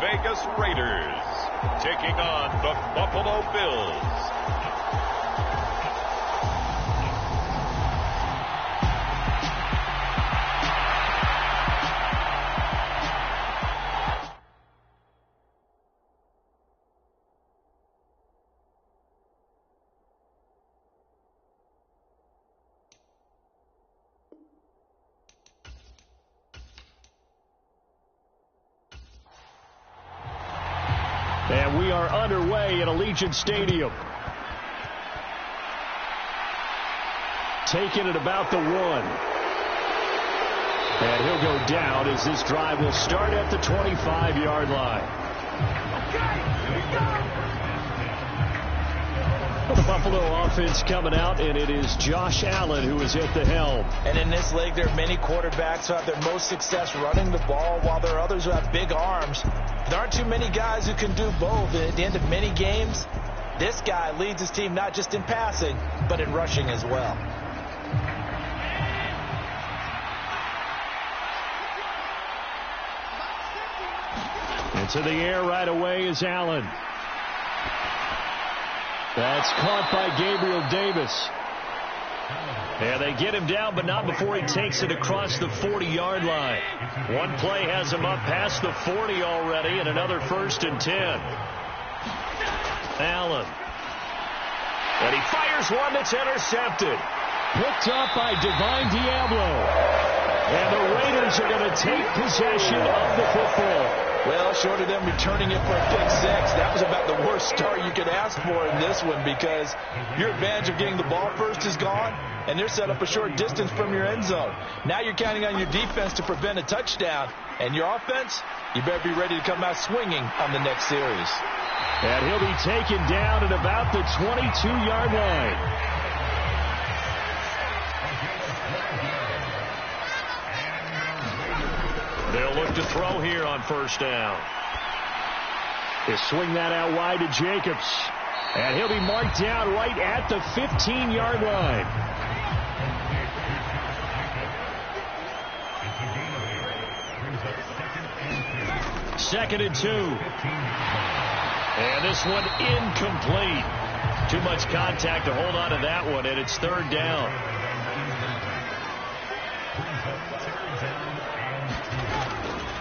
Vegas Raiders taking on the Buffalo Bills. And we are underway at Allegiant Stadium. Taking it about the 1. And he'll go down as this drive will start at the 25-yard line. The Buffalo offense coming out, and it is Josh Allen who is at the helm. And in this league, there are many quarterbacks who have their most success running the ball, while there are others who have big arms. There aren't too many guys who can do both. And at the end of many games, this guy leads his team not just in passing, but in rushing as well. Into the air right away is Allen. That's caught by Gabriel Davis. And they get him down, but not before he takes it across the 40-yard line. One play has him up past the 40 already, and another 1st and 10. Allen. And he fires one that's intercepted. Picked up by Divine Diablo. And the Raiders are going to take possession of the football. Well, short of them returning it for a pick 6, that was about the worst start you could ask for in this one, because your advantage of getting the ball first is gone, and they're set up a short distance from your end zone. Now you're counting on your defense to prevent a touchdown, and your offense, you better be ready to come out swinging on the next series. And he'll be taken down at about the 22-yard line. They'll look to throw here on 1st down. They swing that out wide to Jacobs. And he'll be marked down right at the 15-yard line. Second and 2. And this one incomplete. Too much contact to hold on to that one, and it's 3rd down.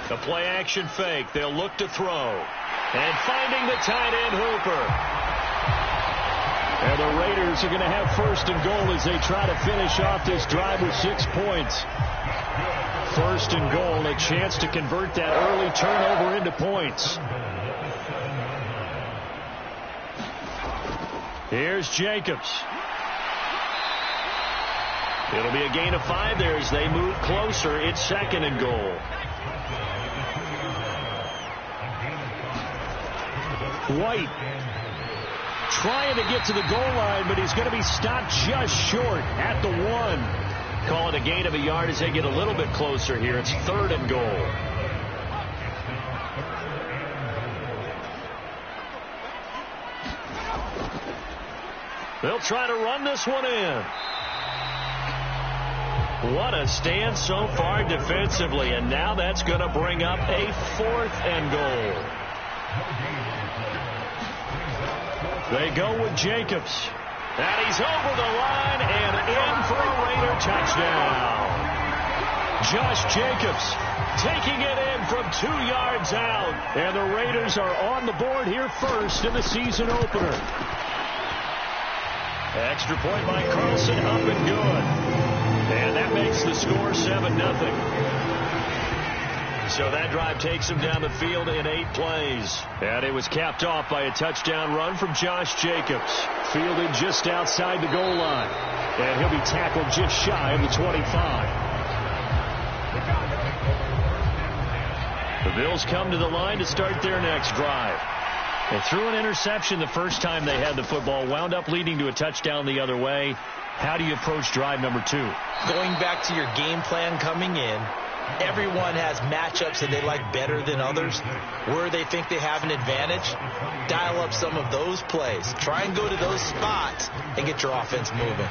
The play action fake. They'll look to throw. And finding the tight end Hooper. And the Raiders are going to have 1st and goal as they try to finish off this drive with 6 points. 1st and goal, a chance to convert that early turnover into points. Here's Jacobs. It'll be a gain of 5 there as they move closer. It's 2nd and goal. White trying to get to the goal line, but he's going to be stopped just short at the 1. Call it a gain of a yard as they get a little bit closer here. It's 3rd and goal. They'll try to run this one in. What a stand so far defensively, and now that's going to bring up a 4th and goal. They go with Jacobs. And he's over the line and in for a Raider touchdown. Josh Jacobs taking it in from 2 yards out. And the Raiders are on the board here first in the season opener. Extra point by Carlson, up and good. And that makes the score 7-0. So that drive takes him down the field in 8 plays. And it was capped off by a touchdown run from Josh Jacobs. Fielded just outside the goal line. And he'll be tackled just shy of the 25. The Bills come to the line to start their next drive. They threw an interception the first time they had the football, wound up leading to a touchdown the other way. How do you approach drive number 2? Going back to your game plan coming in, everyone has matchups that they like better than others. Where they think they have an advantage, dial up some of those plays. Try and go to those spots and get your offense moving.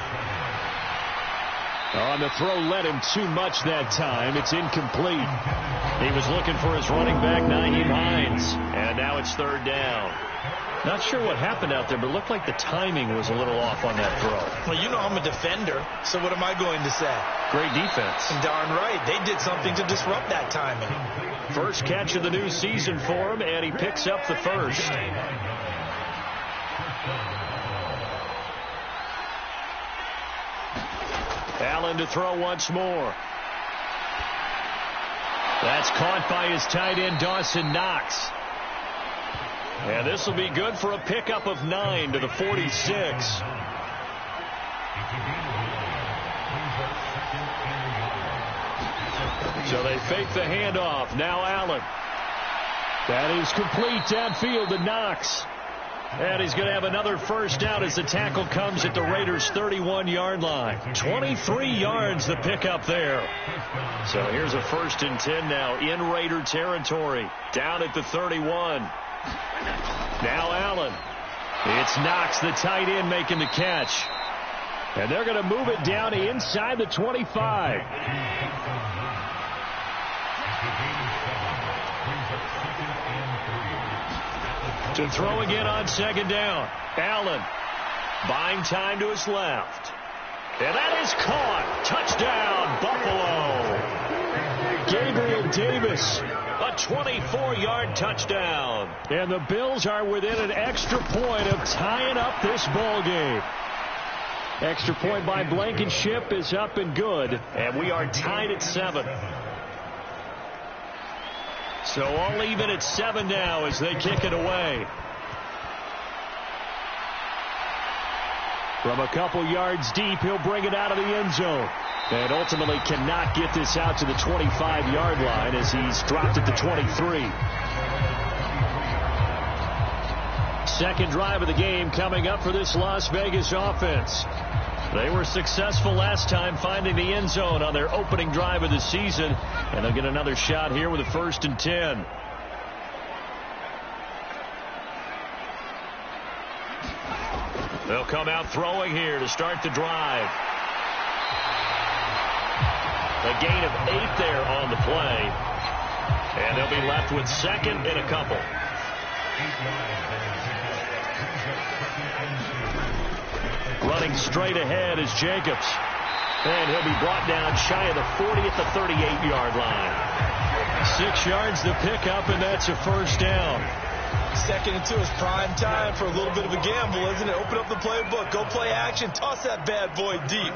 On the throw, led him too much that time. It's incomplete. He was looking for his running back, Nyheim Hines. And now it's third down. Not sure what happened out there, but it looked like the timing was a little off on that throw. Well, you know I'm a defender, so what am I going to say? Great defense. Darn right. They did something to disrupt that timing. First catch of the new season for him, and he picks up the first. Allen to throw once more. That's caught by his tight end, Dawson Knox. And this will be good for a pickup of 9 to the 46. So they fake the handoff. Now Allen. That is complete downfield to Knox. And he's going to have another first down as the tackle comes at the Raiders' 31-yard line. 23 yards the pickup there. So here's a 1st and 10 now in Raider territory. Down at the 31. Now Allen. It's Knox, the tight end, making the catch. And they're going to move it down inside the 25. To throw again on 2nd down. Allen buying time to his left. And that is caught. Touchdown, Buffalo. Gabriel Davis, a 24-yard touchdown. And the Bills are within an extra point of tying up this ball game. Extra point by Blankenship is up and good. And we are tied at 7. So all even at 7 now as they kick it away. From a couple yards deep, he'll bring it out of the end zone. And ultimately cannot get this out to the 25-yard line as he's dropped at the 23. Second drive of the game coming up for this Las Vegas offense. They were successful last time finding the end zone on their opening drive of the season. And they'll get another shot here with a 1st and 10. They'll come out throwing here to start the drive. A gain of 8 there on the play. And they'll be left with 2nd and a couple. Running straight ahead is Jacobs. And he'll be brought down shy of the 40 at the 38-yard line. 6 yards to pick up, and that's a first down. 2nd and 2 is prime time for a little bit of a gamble, isn't it? Open up the playbook, go play action, toss that bad boy deep.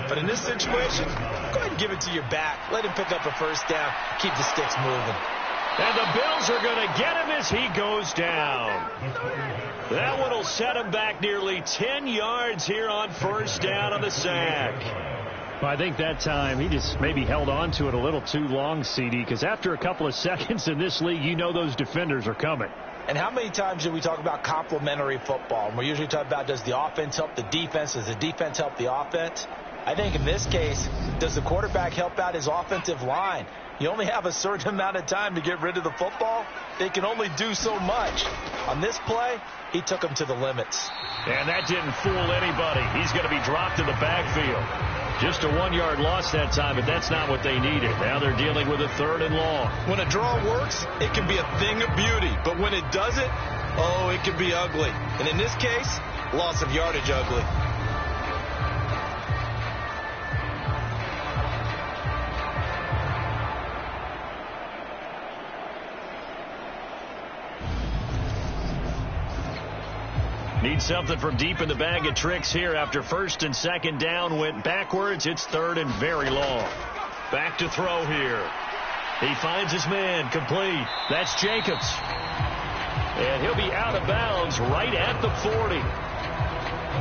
But in this situation, go ahead and give it to your back. Let him pick up a first down. Keep the sticks moving. And the Bills are going to get him as he goes down. That one will set him back nearly 10 yards here on first down on the sack. Well, I think that time he just maybe held on to it a little too long, CD, because after a couple of seconds in this league, you know those defenders are coming. And how many times do we talk about complementary football? And we're usually talking about, does the offense help the defense? Does the defense help the offense? I think in this case, does the quarterback help out his offensive line? You only have a certain amount of time to get rid of the football. They can only do so much. On this play, he took them to the limits. And that didn't fool anybody. He's going to be dropped in the backfield. Just a 1-yard loss that time, but that's not what they needed. Now they're dealing with a 3rd and long. When a draw works, it can be a thing of beauty. But when it doesn't, oh, it can be ugly. And in this case, loss of yardage ugly. Need something from deep in the bag of tricks here after 1st and 2nd down went backwards. It's 3rd and very long. Back to throw here. He finds his man complete. That's Jacobs. And he'll be out of bounds right at the 40.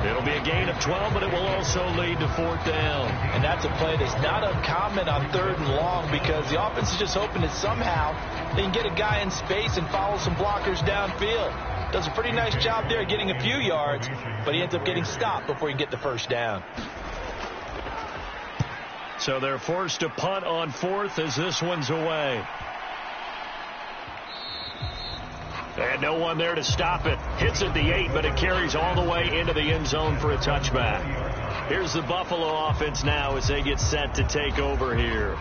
It'll be a gain of 12, but it will also lead to 4th down. And that's a play that's not uncommon on 3rd and long because the offense is just hoping that somehow they can get a guy in space and follow some blockers downfield. Does a pretty nice job there getting a few yards, but he ends up getting stopped before he can get the first down. So they're forced to punt on 4th as this one's away. And no one there to stop it. Hits at the 8, but it carries all the way into the end zone for a touchback. Here's the Buffalo offense now as they get set to take over here.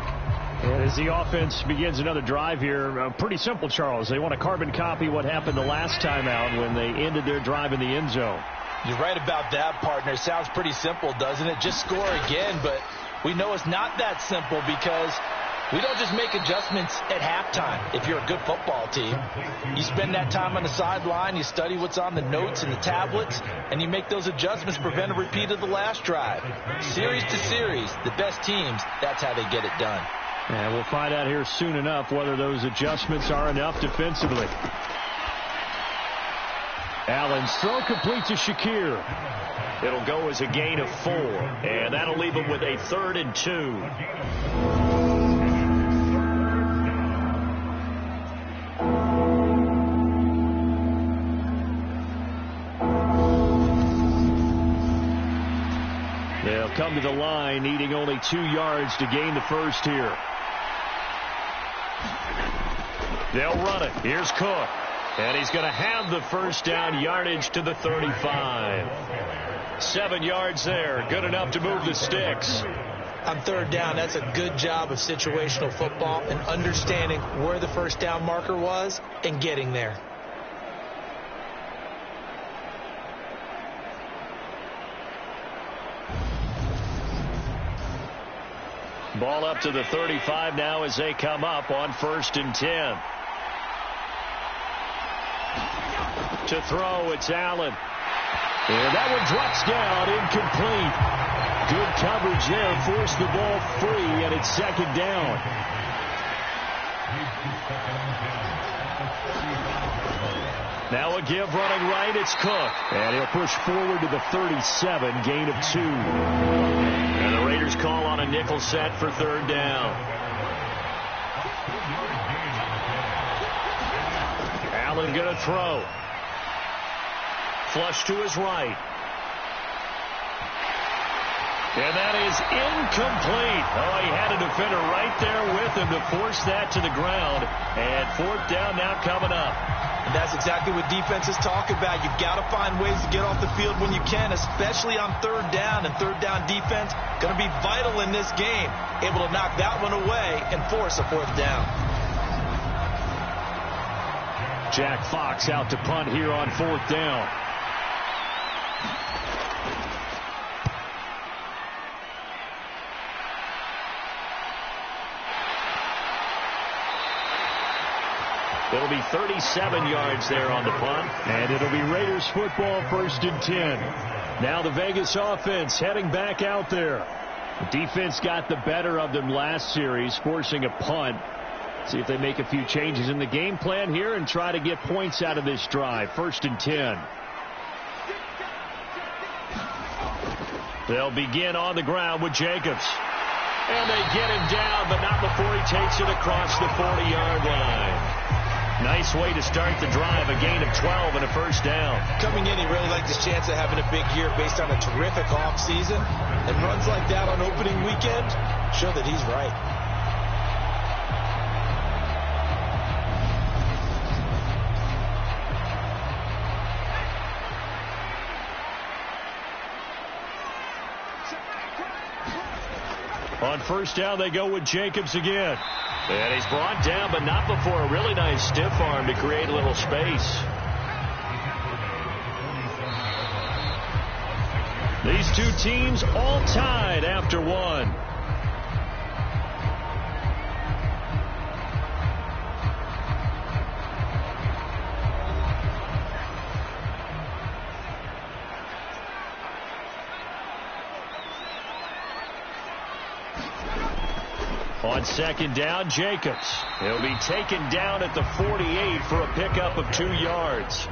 And as the offense begins another drive here, pretty simple, Charles. They want to carbon copy what happened the last time out when they ended their drive in the end zone. You're right about that, partner. Sounds pretty simple, doesn't it? Just score again, but we know it's not that simple because we don't just make adjustments at halftime. If you're a good football team, you spend that time on the sideline, you study what's on the notes and the tablets, and you make those adjustments, prevent a repeat of the last drive. Series to series, the best teams, that's how they get it done. And we'll find out here soon enough whether those adjustments are enough defensively. Allen's throw complete to Shakir. It'll go as a gain of 4, and that'll leave him with a 3rd and 2. They'll come to the line, needing only 2 yards to gain the first here. They'll run it. Here's Cook. And he's going to have the first down, yardage to the 35. 7 yards there. Good enough to move the sticks. On 3rd down, that's a good job of situational football and understanding where the first down marker was and getting there. Ball up to the 35 now as they come up on 1st and 10. To throw, it's Allen. And that one drops down, incomplete. Good coverage there, forced the ball free, and it's 2nd down. Now a give running right, it's Cook. And he'll push forward to the 37, gain of 2. And the Raiders call on a nickel set for 3rd down. Allen going to throw. Flush to his right. And that is incomplete. Oh, he had a defender right there with him to force that to the ground. And 4th down now coming up. And that's exactly what defenses talk about. You've got to find ways to get off the field when you can, especially on 3rd down. And 3rd down defense going to be vital in this game. Able to knock that one away and force a 4th down. Jack Fox out to punt here on 4th down. It'll be 37 yards there on the punt. And it'll be Raiders football, 1st and 10. Now the Vegas offense heading back out there. The defense got the better of them last series, forcing a punt. See if they make a few changes in the game plan here and try to get points out of this drive. 1st and 10. They'll begin on the ground with Jacobs. And they get him down, but not before he takes it across the 40-yard line. Nice way to start the drive, a gain of 12 and a 1st down. Coming in, he really liked his chance of having a big year based on a terrific offseason. And runs like that on opening weekend show that he's right. On 1st down, they go with Jacobs again. And he's brought down, but not before a really nice stiff arm to create a little space. These two teams all tied after 1. On 2nd down, Jacobs. He'll be taken down at the 48 for a pickup of 2 yards.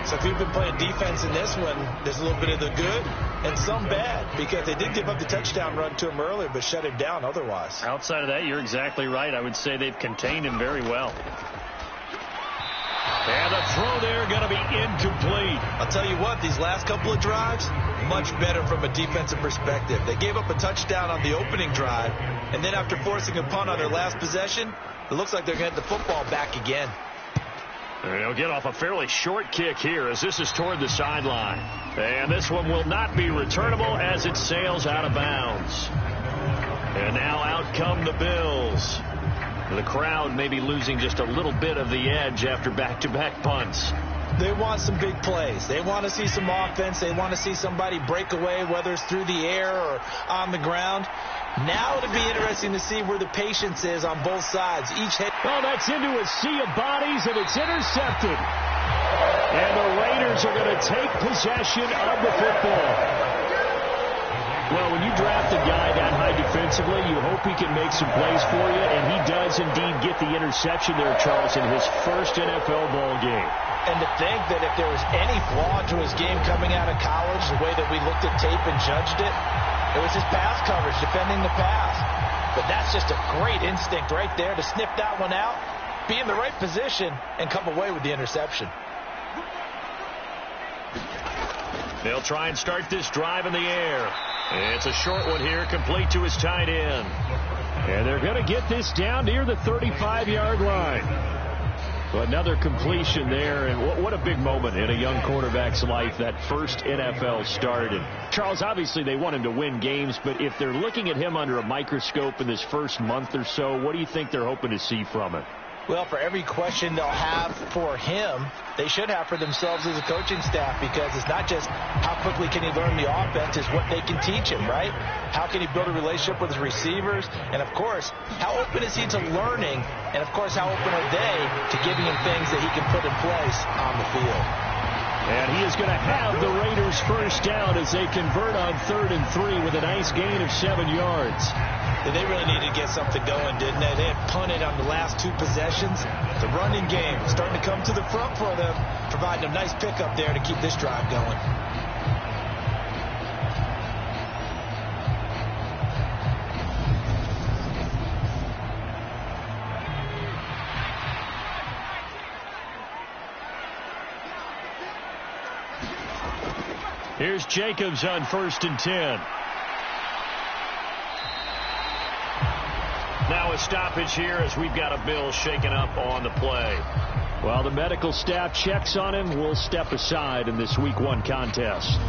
So if you've been playing defense in this one, there's a little bit of the good and some bad, because they did give up the touchdown run to him earlier, but shut him down otherwise. Outside of that, you're exactly right. I would say they've contained him very well. And the throw there going to be incomplete. I'll tell you what, these last couple of drives, much better from a defensive perspective. They gave up a touchdown on the opening drive, and then after forcing a punt on their last possession, it looks like they're going to get the football back again. And he'll get off a fairly short kick here as this is toward the sideline. And this one will not be returnable as it sails out of bounds. And now out come the Bills. The crowd may be losing just a little bit of the edge after back-to-back punts. They want some big plays. They want to see some offense. They want to see somebody break away, whether it's through the air or on the ground. Now it'll be interesting to see where the patience is on both sides. Oh, that's into a sea of bodies, and it's intercepted. And the Raiders are going to take possession of the football. Well, when you draft a guy that high defensively, you hope he can make some plays for you, and he does indeed get the interception there, Charles, in his first NFL ball game. And to think that if there was any flaw to his game coming out of college, the way that we looked at tape and judged it, it was his pass coverage, defending the pass. But that's just a great instinct right there to sniff that one out, be in the right position, and come away with the interception. They'll try and start this drive in the air. It's a short one here, complete to his tight end. And they're going to get this down near the 35-yard line. Another completion there, and what a big moment in a young quarterback's life, that first NFL start. And Charles, obviously they want him to win games, but if they're looking at him under a microscope in this first month or so, what do you think they're hoping to see from him? Well, for every question they'll have for him, they should have for themselves as a coaching staff, because it's not just how quickly can he learn the offense, it's what they can teach him, right? How can he build a relationship with his receivers? And, of course, how open is he to learning? And, of course, how open are they to giving him things that he can put in place on the field? And he is going to have the Raiders first down as they convert on 3rd and 3 with a nice gain of 7 yards. They really needed to get something going, didn't they? They had punted on the last 2 possessions. The running game starting to come to the front for them, providing a nice pickup there to keep this drive going. Here's Jacobs on 1st and 10. Now a stoppage here as we've got a Bill shaken up on the play. While the medical staff checks on him, we'll step aside in this Week 1 contest.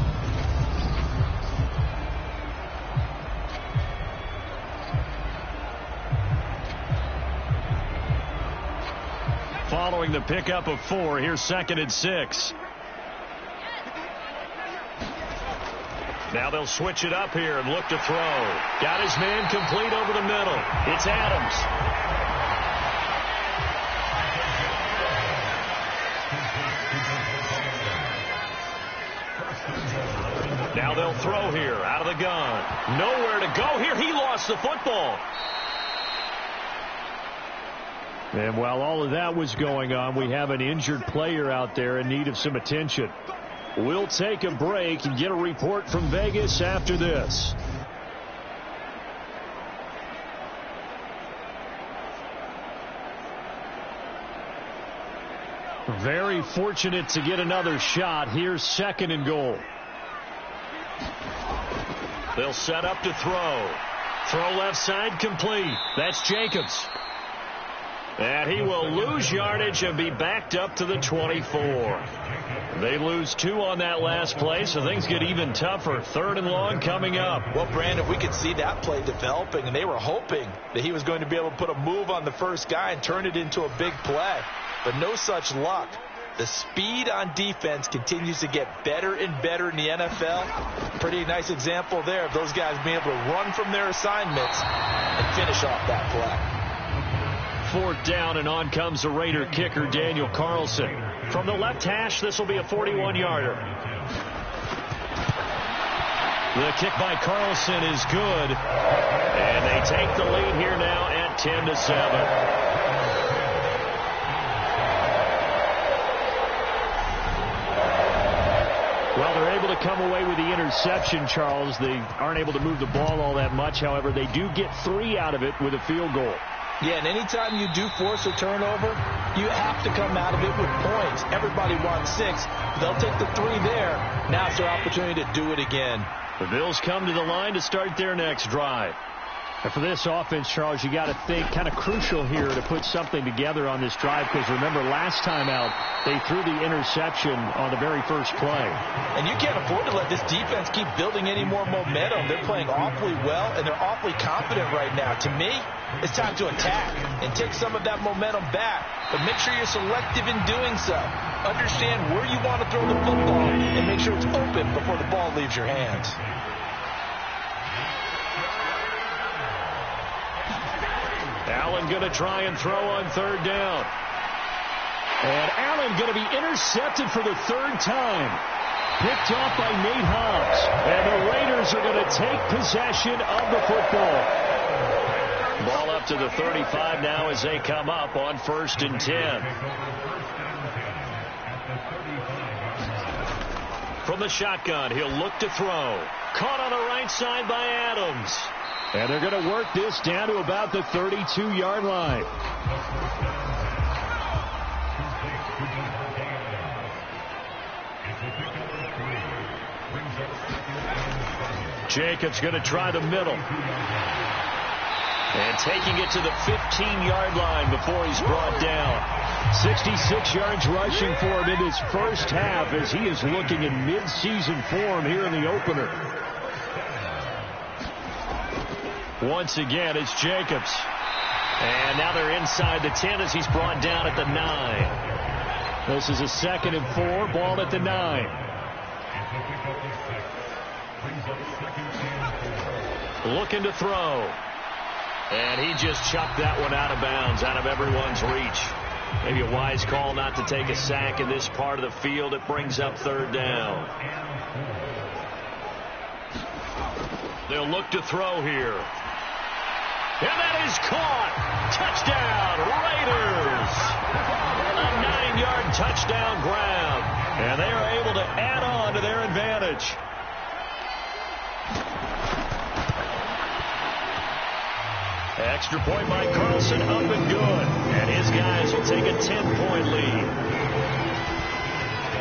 Following the pickup of 4, here's 2nd and 6. Now they'll switch it up here and look to throw. Got his man complete over the middle. It's Adams. Now they'll throw here out of the gun. Nowhere to go here. He lost the football. And while all of that was going on, we have an injured player out there in need of some attention. We'll take a break and get a report from Vegas after this. Very fortunate to get another shot. Here's 2nd and goal. They'll set up to throw. Throw left side complete. That's Jacobs. And he will lose yardage and be backed up to the 24. They lose 2 on that last play, so things get even tougher. 3rd and long coming up. Well, Brandon, we could see that play developing, and they were hoping that he was going to be able to put a move on the first guy and turn it into a big play. But no such luck. The speed on defense continues to get better and better in the NFL. Pretty nice example there of those guys being able to run from their assignments and finish off that play. 4th down, and on comes the Raider kicker, Daniel Carlson. From the left hash, this will be a 41-yarder. The kick by Carlson is good. And they take the lead here now at 10-7. Well, they're able to come away with the interception, Charles. They aren't able to move the ball all that much. However, they do get 3 out of it with a field goal. Yeah, and anytime you do force a turnover, you have to come out of it with points. Everybody wants 6. They'll take the 3 there. Now it's their opportunity to do it again. The Bills come to the line to start their next drive. And for this offense, Charles, you got to think kind of crucial here to put something together on this drive, because remember last time out they threw the interception on the very first play. And you can't afford to let this defense keep building any more momentum. They're playing awfully well, and they're awfully confident right now. To me, it's time to attack and take some of that momentum back. But make sure you're selective in doing so. Understand where you want to throw the football and make sure it's open before the ball leaves your hands. Allen going to try and throw on third down. And Allen going to be intercepted for the third time. Picked off by Nate Hobbs. And the Raiders are going to take possession of the football. Ball up to the 35 now as they come up on 1st and 10. From the shotgun, he'll look to throw. Caught on the right side by Adams. And they're going to work this down to about the 32-yard line. Jacobs going to try the middle. And taking it to the 15-yard line before he's brought down. 66 yards rushing for him in his first half as he is looking in mid-season form here in the opener. Once again, it's Jacobs. And now they're inside the 10 as he's brought down at the 9. This is a 2nd and 4, ball at the 9. Looking to throw. And he just chucked that one out of bounds, out of everyone's reach. Maybe a wise call not to take a sack in this part of the field. It brings up 3rd down. They'll look to throw here. And that is caught. Touchdown, Raiders. A 9-yard touchdown grab. And they are able to add on to their advantage. Extra point by Carlson, up and good. And his guys will take a 10-point lead.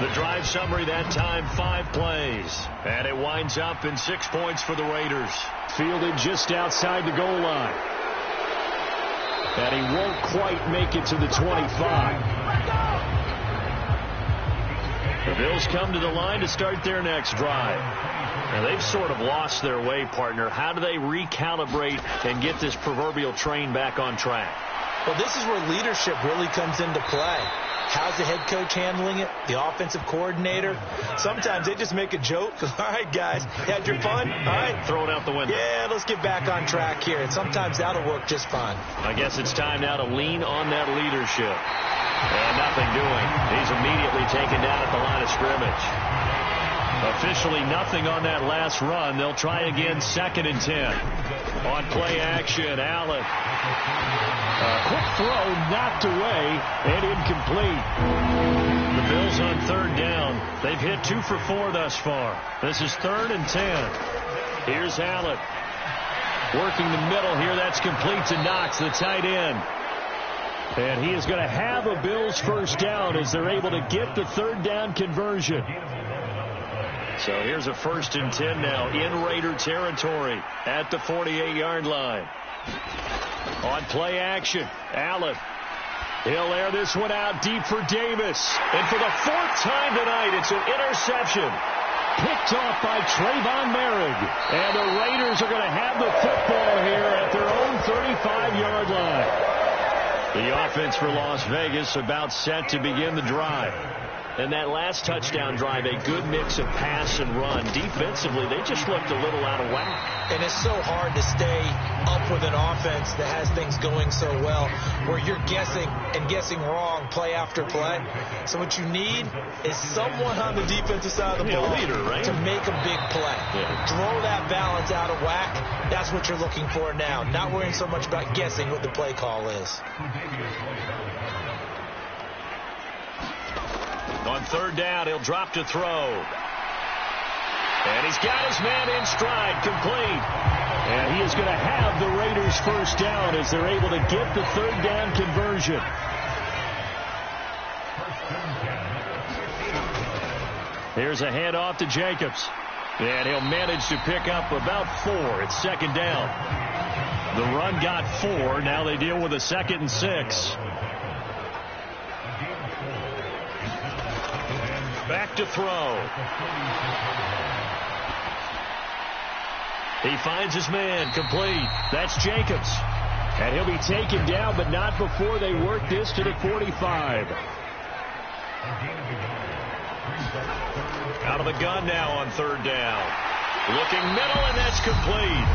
The drive summary that time, 5 plays. And it winds up in 6 points for the Raiders. Fielded just outside the goal line. And he won't quite make it to the 25. The Bills come to the line to start their next drive. And they've sort of lost their way, partner. How do they recalibrate and get this proverbial train back on track? Well, this is where leadership really comes into play. How's the head coach handling it? The offensive coordinator? Sometimes they just make a joke. All right, guys, you had your fun? All right. Throw it out the window. Yeah, let's get back on track here. And sometimes that'll work just fine. I guess it's time now to lean on that leadership. And nothing doing. He's immediately taken down at the line of scrimmage. Officially nothing on that last run. They'll try again, 2nd and 10. On play action, Allen. Quick throw knocked away and incomplete. The Bills on 3rd down. They've hit 2 for 4 thus far. This is 3rd and 10. Here's Allen. Working the middle here. That's complete to Knox, the tight end. And he is going to have a Bills first down as they're able to get the 3rd down conversion. So here's a 1st and 10 now in Raider territory at the 48-yard line. On play action, Allen. He'll air this one out deep for Davis. And for the 4th time tonight, it's an interception. Picked off by Trayvon Merrick. And the Raiders are going to have the football here at their own 35-yard line. The offense for Las Vegas about set to begin the drive. And that last touchdown drive, a good mix of pass and run. Defensively, they just looked a little out of whack. And it's so hard to stay up with an offense that has things going so well, where you're guessing and guessing wrong play after play. So what you need is someone on the defensive side of the ball leader, right? to make a big play. Yeah. Throw that balance out of whack. That's what you're looking for now. Not worrying so much about guessing what the play call is. On 3rd down, he'll drop to throw. And he's got his man in stride, complete. And he is going to have the Raiders first down as they're able to get the 3rd down conversion. Here's a handoff to Jacobs. And he'll manage to pick up about 4. It's 2nd down. The run got 4. Now they deal with a 2nd and 6. Back to throw. He finds his man, complete. That's Jacobs. And he'll be taken down, but not before they work this to the 45. Out of the gun now on 3rd down. Looking middle, and that's complete.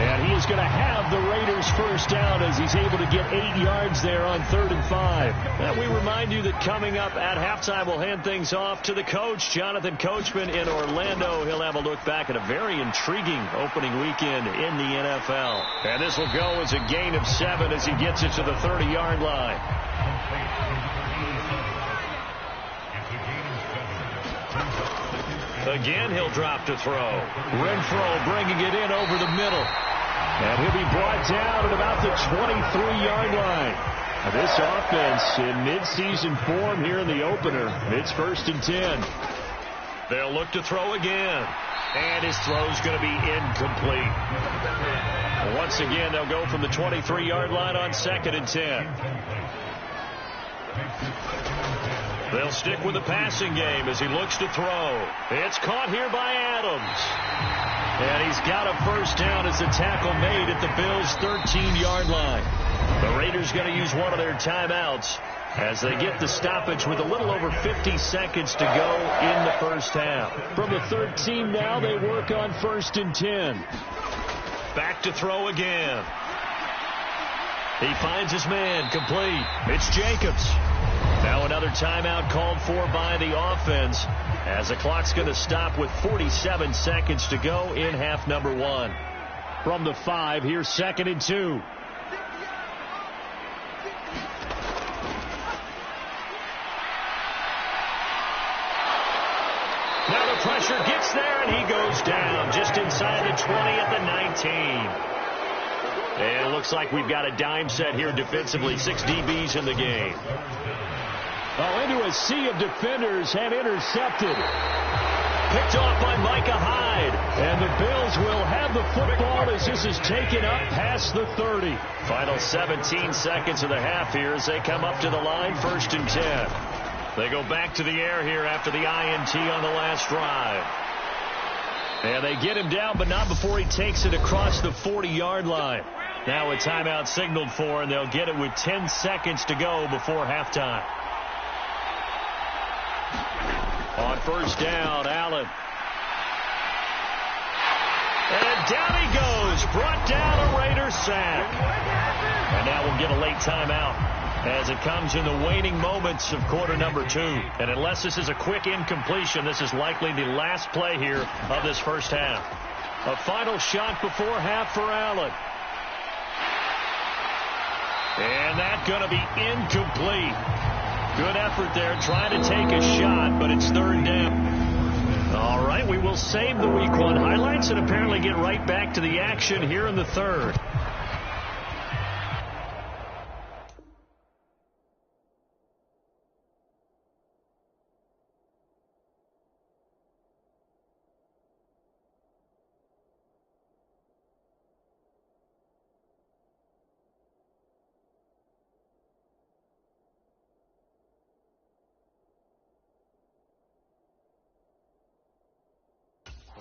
And he is going to have the Raiders first down as he's able to get 8 yards there on 3rd and 5. And we remind you that coming up at halftime, we'll hand things off to the coach, Jonathan Coachman in Orlando. He'll have a look back at a very intriguing opening weekend in the NFL. And this will go as a gain of 7 as he gets it to the 30-yard line. Again, he'll drop to throw. Renfrow bringing it in over the middle. And he'll be brought down at about the 23-yard line. Now this offense in mid-season form here in the opener. It's 1st and 10. They'll look to throw again. And his throw's going to be incomplete. Once again, they'll go from the 23-yard line on 2nd and 10. They'll stick with the passing game as he looks to throw. It's caught here by Adams. And he's got a first down as the tackle made at the Bills' 13-yard line. The Raiders going to use one of their timeouts as they get the stoppage with a little over 50 seconds to go in the first half. From the 13 now, they work on 1st and 10. Back to throw again. He finds his man, complete. It's Jacobs. Now another timeout called for by the offense as the clock's going to stop with 47 seconds to go in half number 1. From the 5, here's 2nd and 2. Now the pressure gets there, and he goes down just inside the 20 at the 19. And it looks like we've got a dime set here defensively. 6 DBs in the game. Oh, into a sea of defenders and intercepted. Picked off by Micah Hyde. And the Bills will have the football as this is taken up past the 30. Final 17 seconds of the half here as they come up to the line, 1st and 10. They go back to the air here after the INT on the last drive. And they get him down, but not before he takes it across the 40-yard line. Now a timeout signaled for, and they'll get it with 10 seconds to go before halftime. On 1st down, Allen. And down he goes. Brought down a Raiders sack. And now we'll get a late timeout as it comes in the waning moments of quarter number 2. And unless this is a quick incompletion, this is likely the last play here of this first half. A final shot before half for Allen. And that's going to be incomplete. Good effort there, trying to take a shot, but it's 3rd down. All right, we will save the Week 1 highlights and apparently get right back to the action here in the 3rd.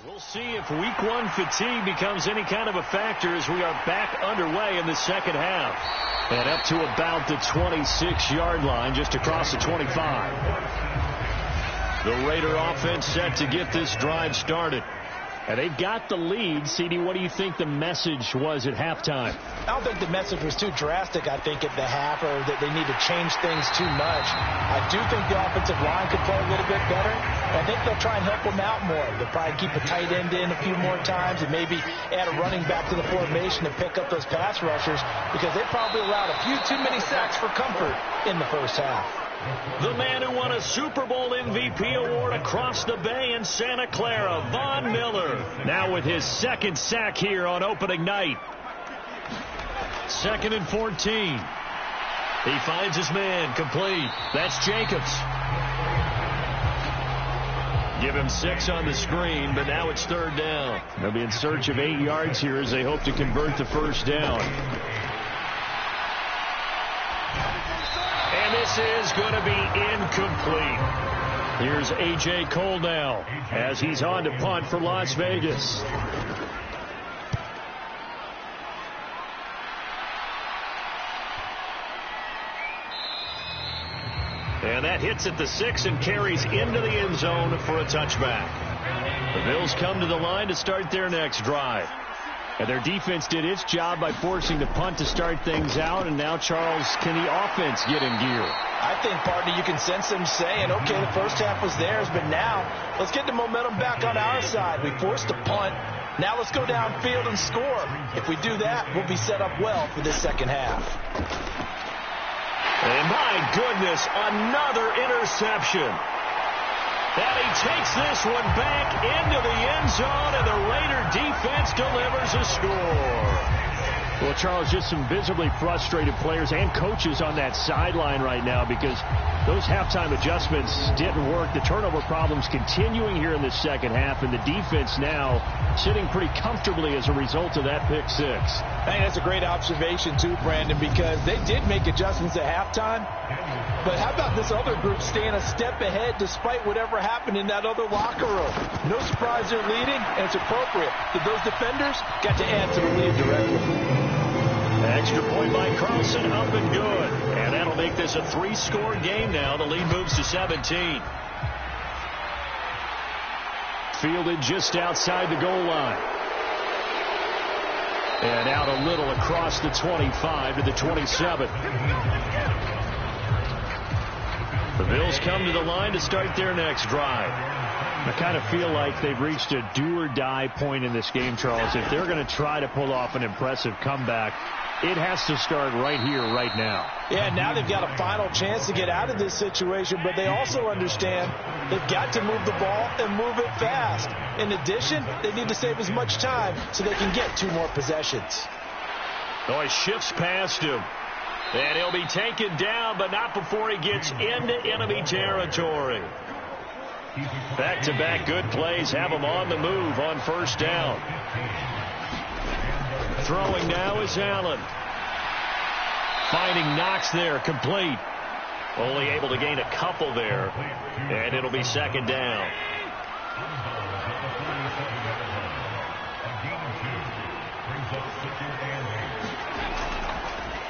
We'll see if Week 1 fatigue becomes any kind of a factor as we are back underway in the second half. And up to about the 26-yard line, just across the 25. The Raider offense set to get this drive started. And they've got the lead. CD, what do you think the message was at halftime? I don't think the message was too drastic, I think, at the half, or that they need to change things too much. I do think the offensive line could play a little bit better. I think they'll try and help them out more. They'll probably keep a tight end in a few more times and maybe add a running back to the formation to pick up those pass rushers, because they probably allowed a few too many sacks for comfort in the first half. The man who won a Super Bowl MVP award across the bay in Santa Clara, Von Miller, now with his 2nd sack here on opening night. 2nd and 14. He finds his man, complete. That's Jacobs. Give him 6 on the screen, but now it's 3rd down. They'll be in search of 8 yards here as they hope to convert the 1st down. And this is going to be incomplete. Here's A.J. Cole now as he's on to punt for Las Vegas. And that hits at the 6 and carries into the end zone for a touchback. The Bills come to the line to start their next drive. And their defense did its job by forcing the punt to start things out. And now, Charles, can the offense get in gear? I think, partner, you can sense them saying, okay, the first half was theirs, but now let's get the momentum back on our side. We forced a punt. Now let's go downfield and score. If we do that, we'll be set up well for this second half. And my goodness, another interception. And he takes this one back into the end zone, and the Raider defense delivers a score. Well, Charles, just some visibly frustrated players and coaches on that sideline right now because those halftime adjustments didn't work. The turnover problems continuing here in the second half, and the defense now sitting pretty comfortably as a result of that pick 6. I think that's a great observation, too, Brandon, because they did make adjustments at halftime. But how about this other group staying a step ahead despite whatever happened in that other locker room? No surprise they're leading, and it's appropriate that those defenders got to add to the lead directly. Extra point by Carlson, up and good. And that'll make this a 3-score game now. The lead moves to 17. Fielded just outside the goal line. And out a little across the 25 to the 27. The Bills come to the line to start their next drive. I kind of feel like they've reached a do-or-die point in this game, Charles. If they're going to try to pull off an impressive comeback, it has to start right here, right now. Yeah, now they've got a final chance to get out of this situation, but they also understand they've got to move the ball and move it fast. In addition, they need to save as much time so they can get 2 more possessions. Oh, he shifts past him. And he'll be taken down, but not before he gets into enemy territory. Back-to-back good plays have him on the move on 1st down. Throwing now is Allen. Finding Knox there, complete. Only able to gain a couple there, and it'll be 2nd down.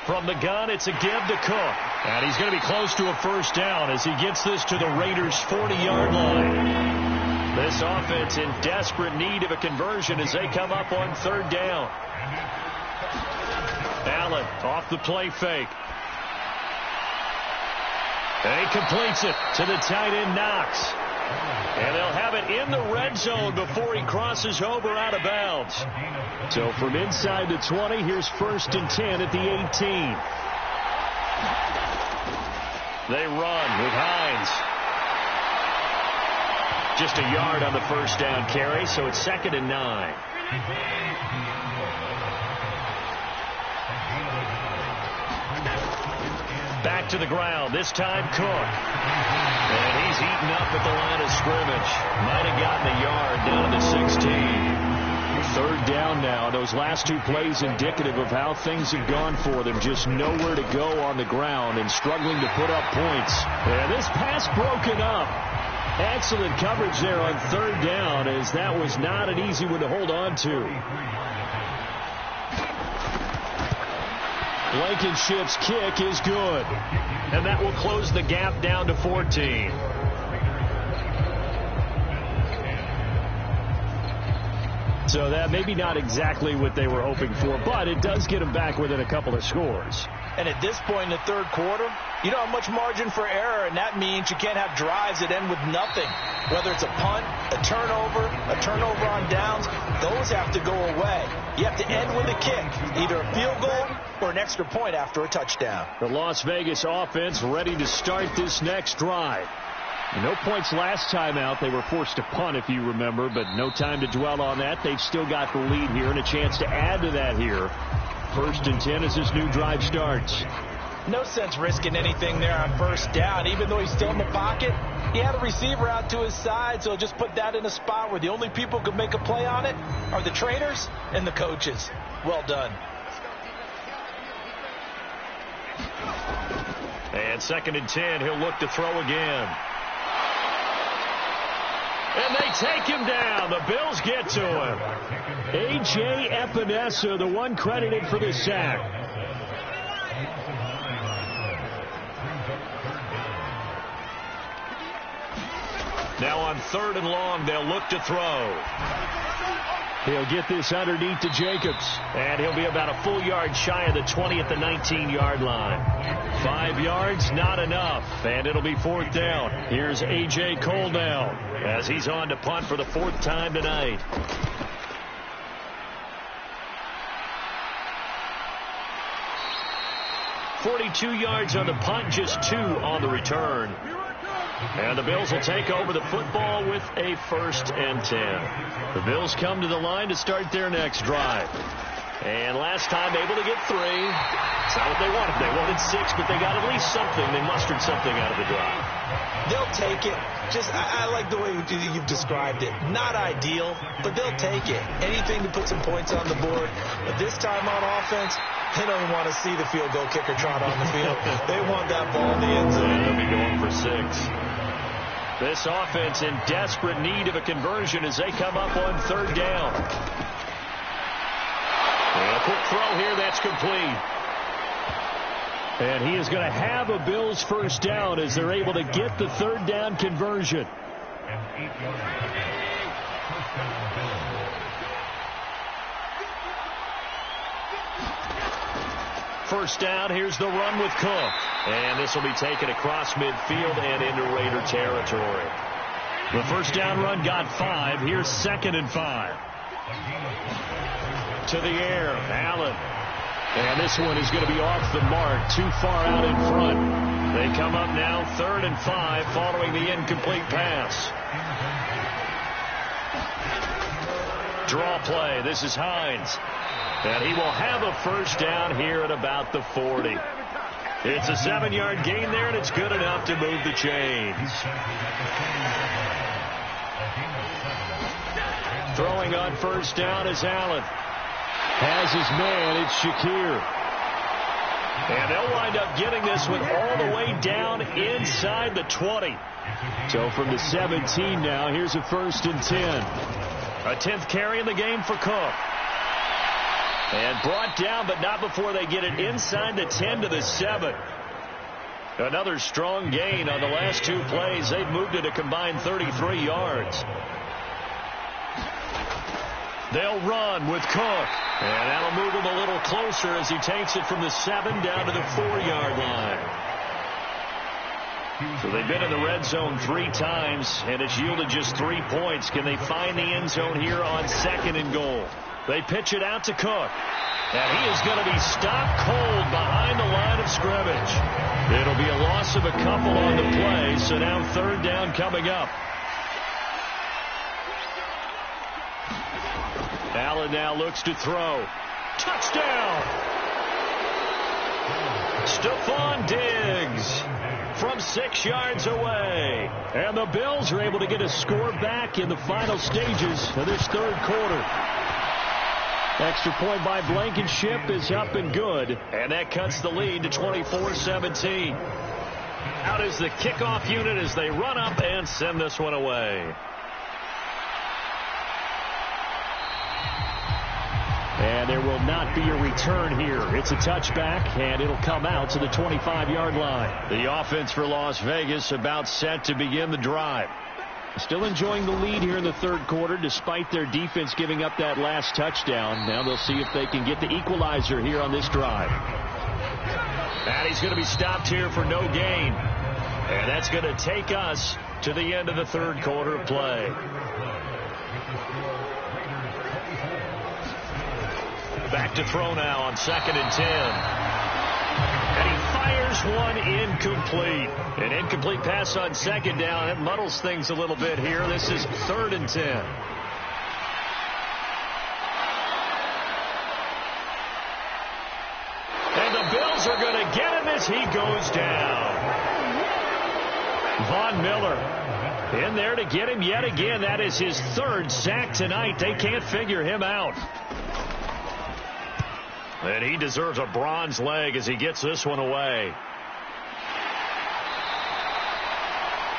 From the gun, it's a give to Cook. And he's going to be close to a 1st down as he gets this to the Raiders' 40-yard line. This offense in desperate need of a conversion as they come up on 3rd down. Allen off the play fake. And he completes it to the tight end Knox. And they'll have it in the red zone before he crosses over out of bounds. So from inside the 20, here's 1st and 10 at the 18. They run with Hines. Just a yard on the 1st down carry, so it's 2nd and 9. Back to the ground, this time Cook. And he's eaten up at the line of scrimmage. Might have gotten a yard down to 16. 3rd down now. Those last 2 plays indicative of how things have gone for them. Just nowhere to go on the ground and struggling to put up points. And this pass broken up. Excellent coverage there on 3rd down, as that was not an easy one to hold on to. Blankenship's kick is good. And that will close the gap down to 14. So that maybe not exactly what they were hoping for, but it does get them back within a couple of scores. And at this point in the 3rd quarter, you don't have much margin for error, and that means you can't have drives that end with nothing. Whether it's a punt, a turnover on downs, those have to go away. You have to end with a kick, either a field goal or an extra point after a touchdown. The Las Vegas offense ready to start this next drive. No points last time out. They were forced to punt, if you remember, but no time to dwell on that. They've still got the lead here and a chance to add to that here. 1st and 10 as this new drive starts. No sense risking anything there on 1st down. Even though he's still in the pocket, He had a receiver out to his side, so just put that in a spot where the only people who could make a play on it are the trainers and the coaches. Well done. And 2nd and 10, he'll look to throw again. And they take him down. The Bills get to him. A.J. Epinesa, the one credited for the sack. Now on 3rd and long, they'll look to throw. He'll get this underneath to Jacobs. And he'll be about a full yard shy of the 20 at the 19-yard line. 5 yards, not enough. And it'll be 4th down. Here's A.J. Cole now as he's on to punt for the 4th time tonight. .42 yards on the punt, just 2 on the return. And the Bills will take over the football with a 1st and 10. The Bills come to the line to start their next drive. And last time able to get 3. It's not what they wanted. They wanted 6, but they got at least something. They mustered something out of the drive. They'll take it. I like the way you've described it. Not ideal, but they'll take it. Anything to put some points on the board. But this time on offense, they don't even want to see the field goal kicker trot on the field. They want that ball in the end zone. They'll be going for 6. This offense in desperate need of a conversion as they come up on 3rd down. And a quick throw here, that's complete. And he is going to have a Bills 1st down as they're able to get the 3rd down conversion. First down, here's the run with Cook. And this will be taken across midfield and into Raider territory. The first down run got 5. Here's 2nd and 5. To the air, Allen. And this one is going to be off the mark, too far out in front. They come up now 3rd and 5 following the incomplete pass. Draw play. This is Hines. And he will have a 1st down here at about the 40. It's a 7-yard gain there, and it's good enough to move the chains. Throwing on 1st down is Allen. Has his man, it's Shakir. And they'll wind up getting this one all the way down inside the 20. So from the 17 now, here's a 1st and 10. A 10th carry in the game for Cook. And brought down, but not before they get it inside the 10 to the 7. Another strong gain on the last 2 plays. They've moved it a combined 33 yards. They'll run with Cook. And that'll move him a little closer as he takes it from the 7 down to the 4-yard line. So they've been in the red zone 3 times, and it's yielded just 3 points. Can they find the end zone here on 2nd and goal? They pitch it out to Cook. And he is going to be stopped cold behind the line of scrimmage. It'll be a loss of a couple on the play, so now 3rd down coming up. Allen now looks to throw. Touchdown! Stephon Diggs from 6 yards away. And the Bills are able to get a score back in the final stages of this 3rd quarter. Extra point by Blankenship is up and good. And that cuts the lead to 24-17. Out is the kickoff unit as they run up and send this one away. And there will not be a return here. It's a touchback, and it'll come out to the 25-yard line. The offense for Las Vegas about set to begin the drive. Still enjoying the lead here in the 3rd quarter, despite their defense giving up that last touchdown. Now they'll see if they can get the equalizer here on this drive. And he's going to be stopped here for no gain. And that's going to take us to the end of the 3rd quarter of play. Back to throw now on 2nd and 10. And he fires one incomplete. An incomplete pass on 2nd down. It muddles things a little bit here. This is 3rd and 10. And the Bills are going to get him as he goes down. Von Miller in there to get him yet again. That is his third sack tonight. They can't figure him out. And he deserves a bronze leg as he gets this one away.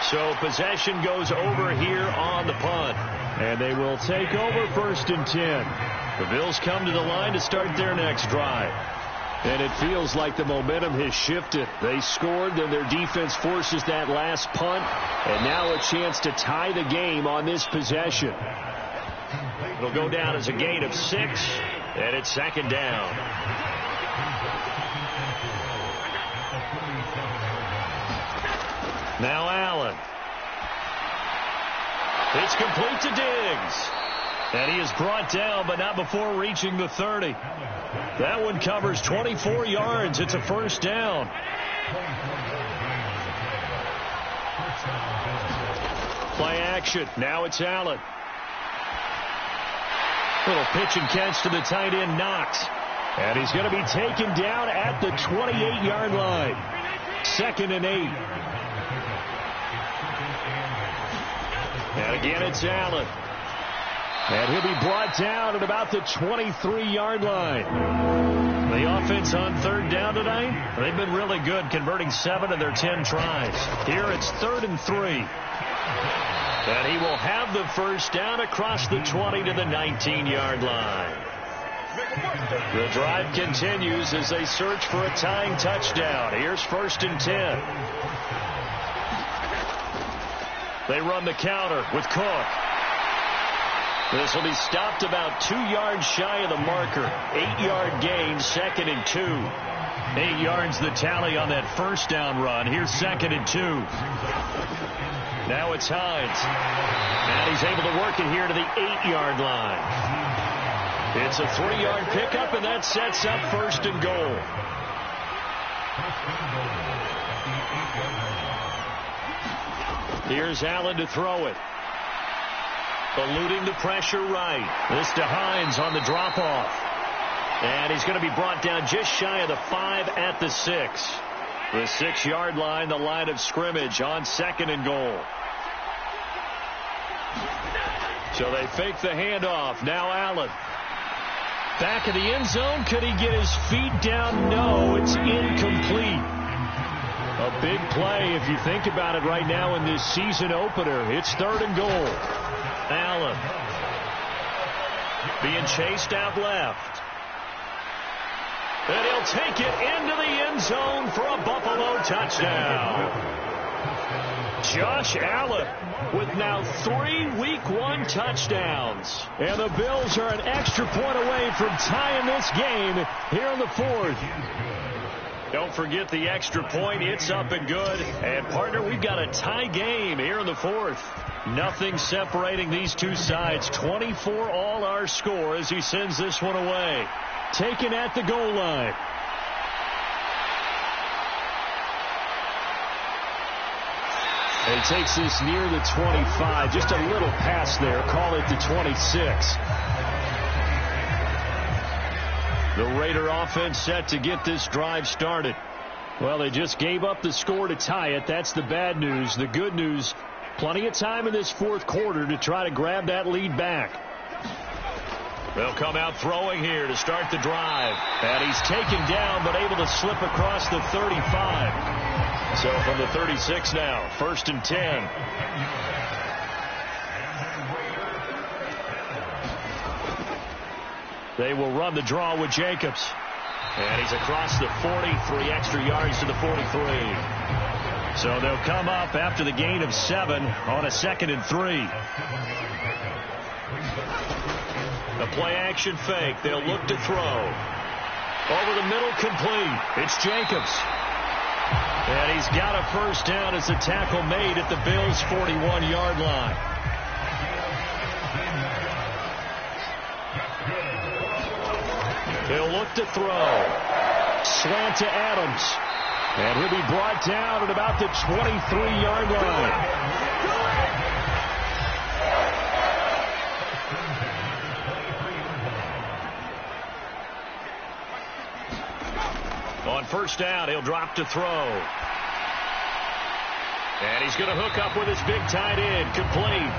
So possession goes over here on the punt. And they will take over 1st and 10. The Bills come to the line to start their next drive. And it feels like the momentum has shifted. They scored, then their defense forces that last punt. And now a chance to tie the game on this possession. It'll go down as a gain of 6, and it's 2nd down. Now Allen. It's complete to Diggs. And he is brought down, but not before reaching the 30. That one covers 24 yards. It's a 1st down. Play action. Now it's Allen. Little pitch and catch to the tight end, Knox. And he's going to be taken down at the 28-yard line. 2nd and 8. And again, it's Allen. And he'll be brought down at about the 23-yard line. The offense on 3rd down tonight, they've been really good, converting 7 of their 10 tries. Here it's 3rd and 3. And he will have the 1st down across the 20 to the 19-yard line. The drive continues as they search for a tying touchdown. Here's 1st and 10. They run the counter with Cook. This will be stopped about 2 yards shy of the marker. 8-yard gain, 2nd and 2. 8 yards the tally on that 1st down run. Here's 2nd and 2. Now it's Hines. And he's able to work it here to the 8-yard line. It's a 3-yard pickup, and that sets up 1st and goal. Here's Allen to throw it. Eluding the pressure right. This to Hines on the drop-off. And he's going to be brought down just shy of the 5 at the 6. The 6-yard line, the line of scrimmage on 2nd and goal. So they fake the handoff. Now Allen. Back of the end zone. Could he get his feet down? No, it's incomplete. A big play if you think about it right now in this season opener. It's 3rd and goal. Allen being chased out left. And he'll take it into the end zone for a Buffalo touchdown. Josh Allen with now 3 Week 1 touchdowns. And the Bills are an extra point away from tying this game here in the 4th. Don't forget the extra point. It's up and good. And, partner, we've got a tie game here in the 4th. Nothing separating these two sides. 24 all our score as he sends this one away. Taken at the goal line. And he takes this near the 25. Just a little pass there. Call it the 26. The Raider offense set to get this drive started. Well, they just gave up the score to tie it. That's the bad news. The good news, plenty of time in this 4th quarter to try to grab that lead back. They'll come out throwing here to start the drive. And he's taken down but able to slip across the 35. So from the 36 now, 1st and 10. They will run the draw with Jacobs. And he's across the 40, 3 extra yards to the 43. So they'll come up after the gain of 7 on a 2nd and 3. A play-action fake. They'll look to throw. Over the middle, complete. It's Jacobs. And he's got a 1st down as the tackle made at the Bills' 41-yard line. He'll look to throw. Slant to Adams. And he'll be brought down at about the 23-yard line. On 1st down, he'll drop to throw. And he's going to hook up with his big tight end. Complete.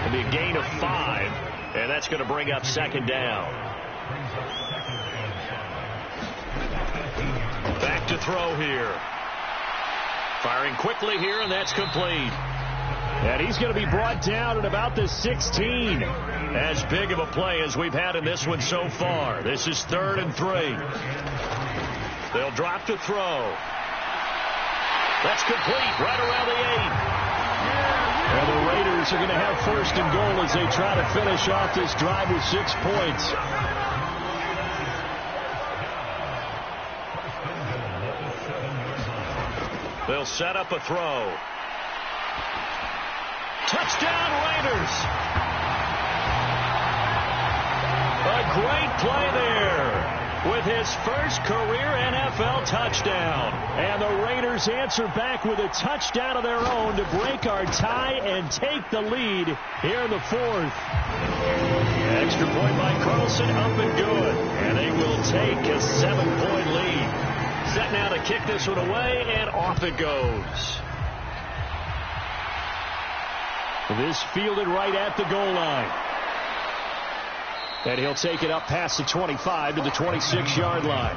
It'll be a gain of 5. And that's going to bring up second down. Back to throw here. Firing quickly here, and that's complete. And he's going to be brought down at about the 16. As big of a play as we've had in this one so far. This is 3rd and 3. They'll drop to throw. That's complete right around the 8. And the Raiders are going to have 1st and goal as they try to finish off this drive with 6 points. They'll set up a throw. Touchdown, Raiders. A great play there with his first career NFL touchdown. And the Raiders answer back with a touchdown of their own to break our tie and take the lead here in the 4th. Extra point by Carlson, up and good. And they will take a 7-point lead. Set now to kick this one away, and off it goes. This fielded right at the goal line. And he'll take it up past the 25 to the 26-yard line.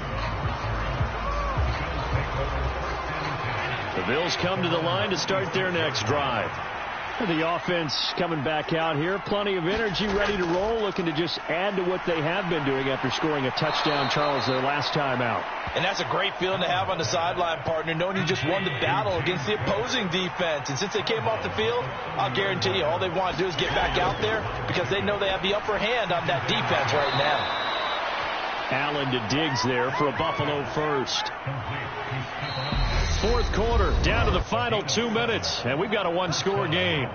The Bills come to the line to start their next drive. The offense coming back out here. Plenty of energy, ready to roll, looking to just add to what they have been doing after scoring a touchdown, Charles, their last time out. And that's a great feeling to have on the sideline, partner, knowing you just won the battle against the opposing defense. And since they came off the field, I'll guarantee you all they want to do is get back out there because they know they have the upper hand on that defense right now. Allen to Diggs there for a Buffalo first. 4th quarter, down to the final 2 minutes, and we've got a 1-score game.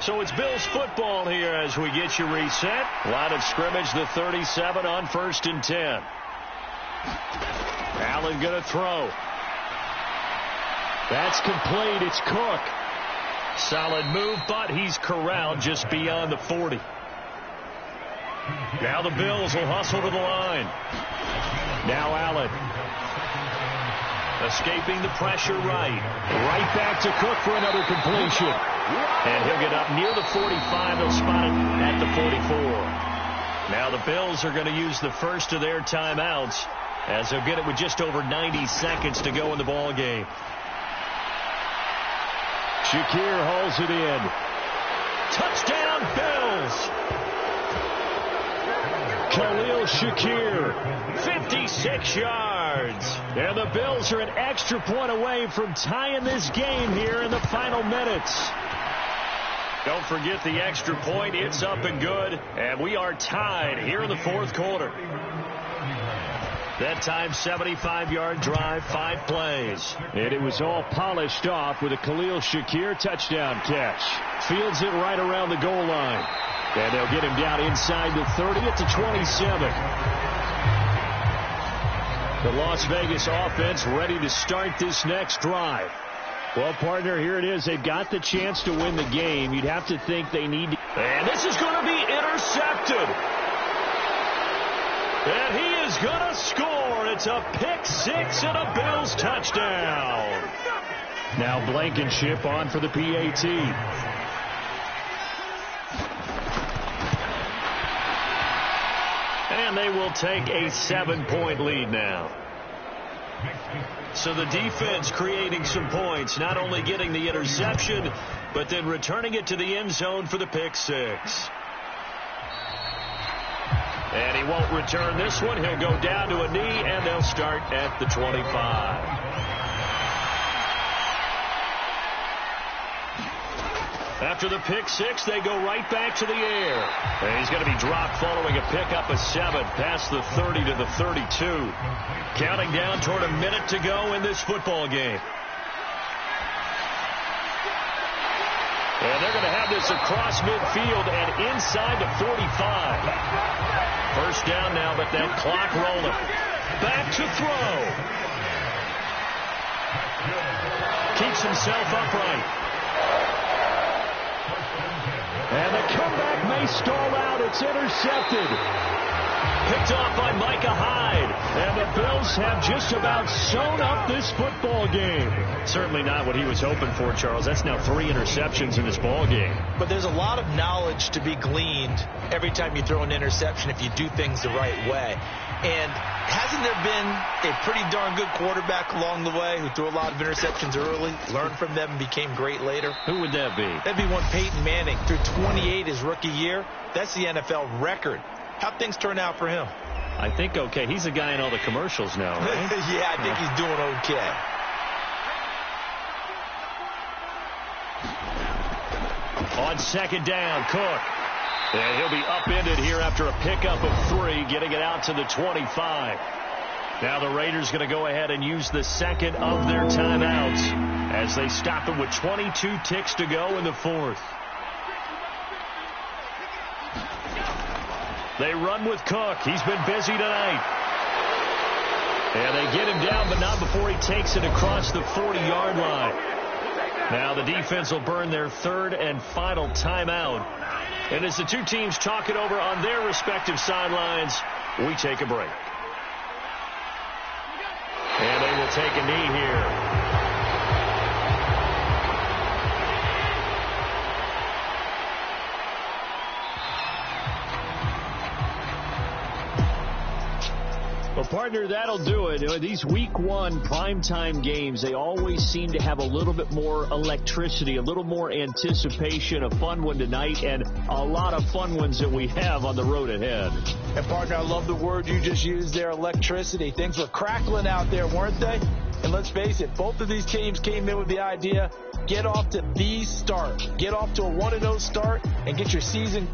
So it's Bills football here as we get you reset. Line of scrimmage, the 37 on 1st and 10. Allen going to throw. That's complete. It's Cook. Solid move, but he's corralled just beyond the 40. Now the Bills will hustle to the line. Now Allen. Escaping the pressure right. Right back to Cook for another completion. And he'll get up near the 45. They'll spot it at the 44. Now the Bills are going to use the first of their timeouts as they'll get it with just over 90 seconds to go in the ball game. Shakir hauls it in. Touchdown, Bills! Khalil Shakir, 56 yards. And the Bills are an extra point away from tying this game here in the final minutes. Don't forget the extra point. It's up and good. And we are tied here in the 4th quarter. That time, 75-yard drive, 5 plays. And it was all polished off with a Khalil Shakir touchdown catch. Fields it right around the goal line. And they'll get him down inside the 30 at the 27. The Las Vegas offense ready to start this next drive. Well, partner, here it is. They've got the chance to win the game. You'd have to think they need to. And this is going to be intercepted. And he is going to score. It's a pick-6 and a Bills touchdown. Now Blankenship on for the PAT. And they will take a 7-point lead now. So the defense creating some points, not only getting the interception, but then returning it to the end zone for the pick-6. And he won't return this one. He'll go down to a knee, and they'll start at the 25. After the pick-6, they go right back to the air. And he's going to be dropped following a pickup of 7 past the 30 to the 32. Counting down toward a minute to go in this football game. And they're going to have this across midfield and inside the 45. First down now, but that clock rolling. Back to throw. Keeps himself upright. And the comeback may stall out. It's intercepted. Picked off by Micah Hyde. And the Bills Bills have just about sewn up this football game. Certainly not what he was hoping for, Charles. That's now 3 interceptions in this ball game. But there's a lot of knowledge to be gleaned every time you throw an interception if you do things the right way. And hasn't there been a pretty darn good quarterback along the way who threw a lot of interceptions early, learned from them, and became great later? Who would that be? That'd be one Peyton Manning. Threw 28 his rookie year. That's the NFL record. How'd things turn out for him? I think okay. He's the guy in all the commercials now, right? Yeah, I think he's doing okay. On second down, Cook. And he'll be upended here after a pickup of 3, getting it out to the 25. Now the Raiders going to go ahead and use the second of their timeouts as they stop it with 22 ticks to go in the 4th. They run with Cook. He's been busy tonight. And they get him down, but not before he takes it across the 40-yard line. Now the defense will burn their 3rd and final timeout. And as the two teams talk it over on their respective sidelines, we take a break. And they will take a knee here. Well, partner, that'll do it. These week 1 primetime games, they always seem to have a little bit more electricity, a little more anticipation. A fun one tonight, and a lot of fun ones that we have on the road ahead. And, partner, I love the word you just used there, electricity. Things were crackling out there, weren't they? And let's face it, both of these teams came in with the idea, get off to the start. Get off to a 1-0 start and get your season